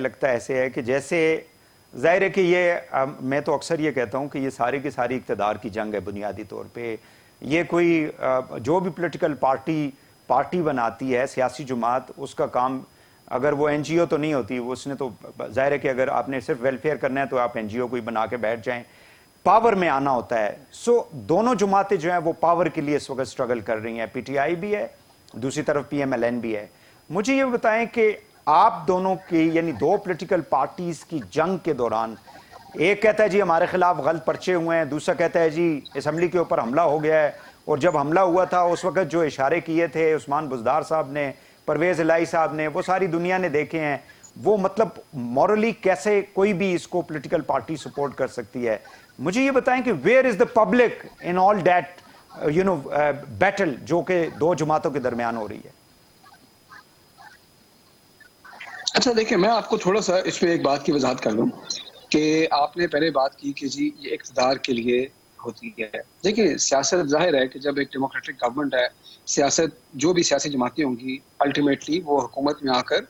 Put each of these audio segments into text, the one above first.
لگتا ہے ایسے ہے کہ جیسے ظاہر ہے کہ یہ میں تو اکثر یہ کہتا ہوں کہ یہ ساری کی ساری اقتدار کی جنگ ہے بنیادی طور پہ. یہ کوئی جو بھی پولیٹیکل پارٹی بناتی ہے سیاسی جماعت, اس کا کام اگر وہ این جی او تو نہیں ہوتی, اس نے تو ظاہر ہے کہ اگر آپ نے صرف ویلفیئر کرنا ہے تو آپ این جی او کو ہی بنا کے بیٹھ جائیں, پاور میں آنا ہوتا ہے. سو دونوں جماعتیں جو ہیں وہ پاور کے لیے اس وقت سٹرگل کر رہی ہیں, پی ٹی آئی بھی ہے, دوسری طرف پی ایم ایل این بھی ہے. مجھے یہ بتائیں کہ آپ دونوں کی یعنی دو پولیٹیکل پارٹیز کی جنگ کے دوران ایک کہتا ہے جی ہمارے خلاف غلط پرچے ہوئے ہیں, دوسرا کہتا ہے جی اسمبلی کے اوپر حملہ ہو گیا ہے, اور جب حملہ ہوا تھا اس وقت جو اشارے کیے تھے عثمان بزدار صاحب نے, پرویز الہی صاحب نے, وہ ساری دنیا نے دیکھے ہیں. وہ مطلب مورلی کیسے کوئی بھی اس کو پولیٹیکل پارٹی سپورٹ کر سکتی ہے؟ مجھے یہ بتائیں کہ where is the public in all that battle جو کہ دو جماعتوں کے درمیان ہو رہی ہے؟ اچھا دیکھیں, میں آپ کو تھوڑا سا اس میں ایک بات کی وضاحت کر دوں کہ آپ نے پہلے بات کی کہ جی یہ اقتدار کے لیے ہوتی ہے. دیکھیں سیاست ظاہر ہے کہ جب ایک ڈیموکریٹک گورنمنٹ ہے, سیاست جو بھی سیاسی جماعتیں ہوں گی الٹیمیٹلی وہ حکومت میں آ کر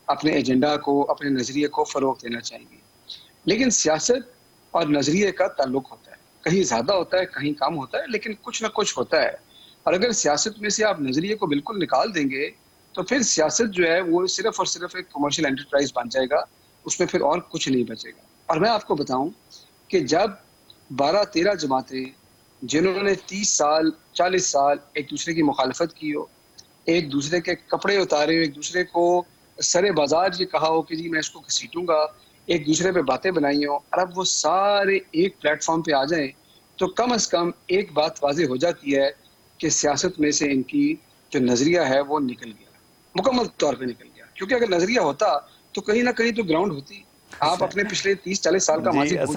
اپنے ایجنڈا کو, اپنے نظریے کو فروغ دینا چاہیں گی. لیکن سیاست اور نظریے کا تعلق ہوتا ہے, کہیں زیادہ ہوتا ہے کہیں کم ہوتا ہے, لیکن کچھ نہ کچھ ہوتا ہے. اور اگر سیاست میں سے آپ نظریے کو بالکل نکال دیں گے تو پھر سیاست جو ہے وہ صرف اور صرف ایک کمرشل انٹرپرائز بن جائے گا, اس میں پھر اور کچھ نہیں بچے گا. اور میں آپ کو بتاؤں کہ جب 12-13 جماعتیں جنہوں نے 30 سال 40 سال ایک دوسرے کی مخالفت کی ہو, ایک دوسرے کے کپڑے اتارے ہو, ایک دوسرے کو سرے بازار یہ کہا ہو کہ جی میں اس کو گھسیٹوں گا, ایک دوسرے پہ باتیں بنائی ہوں, اور اب وہ سارے ایک پلیٹ فارم پہ آ جائیں تو کم از کم ایک بات واضح ہو جاتی ہے کہ سیاست میں سے ان کی جو نظریہ ہے وہ نکل گیا, مکمل طور پہ نکل گیا. کیونکہ اگر نظریہ ہوتا تو کہیں نہ کہیں تو گراؤنڈ ہوتی. آپ اپنے پچھلے 30-40 سال کا ماضی